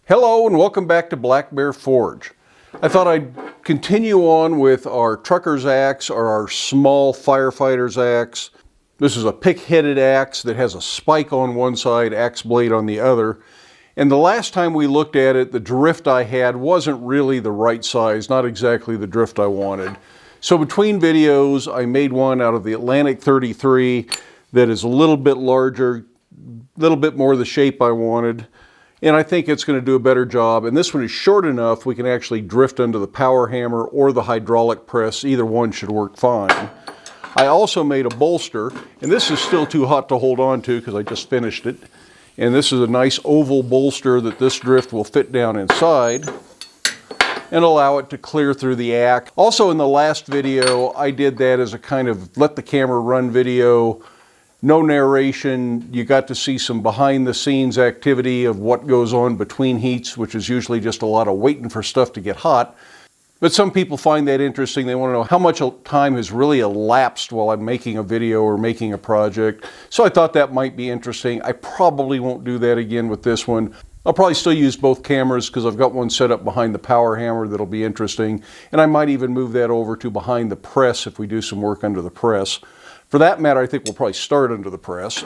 Hello and welcome back to Black Bear Forge. I thought I'd continue on with our trucker's axe or our small firefighter's axe. This is a pick-headed axe that has a spike on one side, axe blade on the other. And the last time we looked at it, the drift I had wasn't really the right size, not exactly the drift I wanted. So between videos, I made one out of the Atlantic 33 that is a little bit larger, a little bit more the shape I wanted. And I think it's going to do a better job. And this one is short enough we can actually drift under the power hammer or the hydraulic press. Either one should work fine. I also made a bolster, and this is still too hot to hold on to because I just finished it. And this is a nice oval bolster that this drift will fit down inside and allow it to clear through the axe. Also in the last video, I did that as a kind of let the camera run video. No narration. You got to see some behind the scenes activity of what goes on between heats, which is usually just a lot of waiting for stuff to get hot. But some people find that interesting. They want to know how much time has really elapsed while I'm making a video or making a project. So I thought that might be interesting. I probably won't do that again with this one. I'll probably still use both cameras because I've got one set up behind the power hammer that'll be interesting. And I might even move that over to behind the press if we do some work under the press. For that matter, I think we'll probably start under the press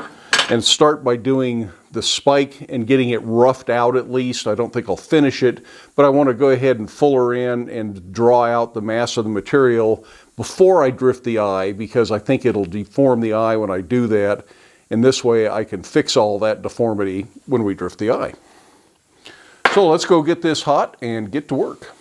and start by doing the spike and getting it roughed out at least. I don't think I'll finish it, but I want to go ahead and fuller in and draw out the mass of the material before I drift the eye, because I think it'll deform the eye when I do that. And this way I can fix all that deformity when we drift the eye. So let's go get this hot and get to work.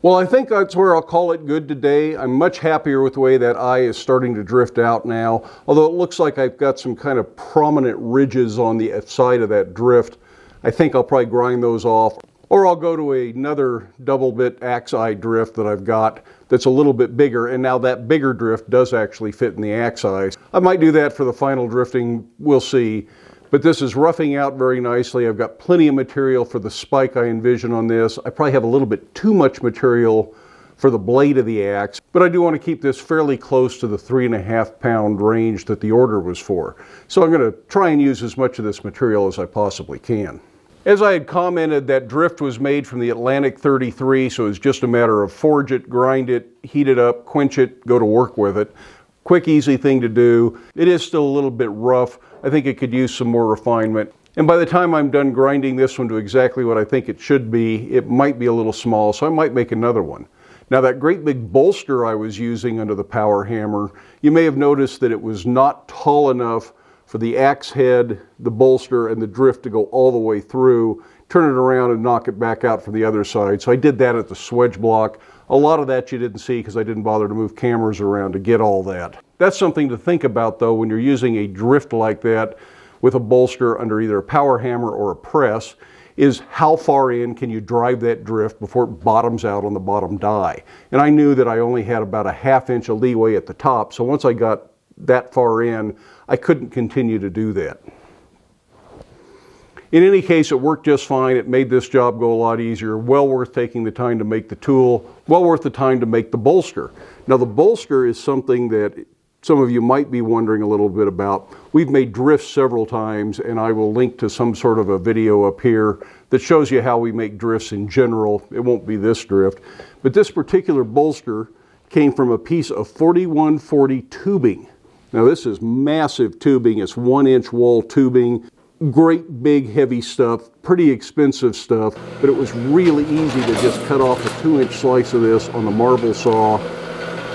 Well, I think that's where I'll call it good today. I'm much happier with the way that eye is starting to drift out now, although it looks like I've got some kind of prominent ridges on the side of that drift. I think I'll probably grind those off, or I'll go to another double bit axe eye drift that I've got that's a little bit bigger, and now that bigger drift does actually fit in the axe eyes. I might do that for the final drifting, we'll see. But this is roughing out very nicely. I've got plenty of material for the spike I envision on this. I probably have a little bit too much material for the blade of the axe, but I do want to keep this fairly close to the 3.5 pound range that the order was for. So I'm going to try and use as much of this material as I possibly can. As I had commented, that drift was made from the Atlantic 33, so it's just a matter of forge it, grind it, heat it up, quench it, go to work with it. Quick, easy thing to do. It is still a little bit rough. I think it could use some more refinement. And by the time I'm done grinding this one to exactly what I think it should be, it might be a little small, so I might make another one. Now that great big bolster I was using under the power hammer, you may have noticed that it was not tall enough for the axe head, the bolster, and the drift to go all the way through, turn it around and knock it back out from the other side. So I did that at the swedge block. A lot of that you didn't see because I didn't bother to move cameras around to get all that. That's something to think about though when you're using a drift like that with a bolster under either a power hammer or a press, is how far in can you drive that drift before it bottoms out on the bottom die. And I knew that I only had about a 1/2 inch of leeway at the top, so once I got that far in, I couldn't continue to do that. In any case, it worked just fine. It made this job go a lot easier. Well worth taking the time to make the tool. Well worth the time to make the bolster. Now the bolster is something that some of you might be wondering a little bit about. We've made drifts several times, and I will link to some sort of a video up here that shows you how we make drifts in general. It won't be this drift. But this particular bolster came from a piece of 4140 tubing. Now this is massive tubing. It's 1-inch wall tubing. Great big heavy stuff, pretty expensive stuff, but it was really easy to just cut off a 2-inch slice of this on the marble saw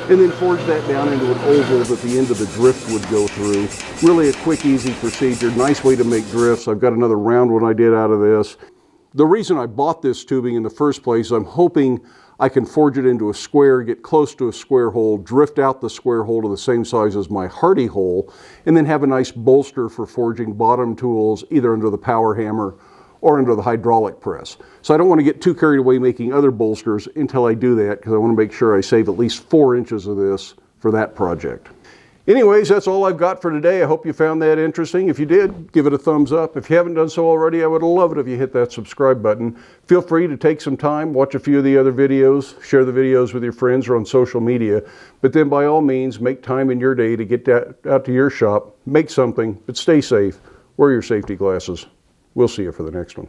and then forge that down into an oval that the end of the drift would go through. Really a quick, easy procedure. Nice way to make drifts. I've got another round one I did out of this. The reason I bought this tubing in the first place, I'm hoping I can forge it into a square, get close to a square hole, drift out the square hole to the same size as my Hardy hole, and then have a nice bolster for forging bottom tools either under the power hammer or under the hydraulic press. So I don't want to get too carried away making other bolsters until I do that, because I want to make sure I save at least 4 inches of this for that project. Anyways, that's all I've got for today. I hope you found that interesting. If you did, give it a thumbs up. If you haven't done so already, I would love it if you hit that subscribe button. Feel free to take some time, watch a few of the other videos, share the videos with your friends or on social media. But then by all means, make time in your day to get out to your shop, make something, but stay safe. Wear your safety glasses. We'll see you for the next one.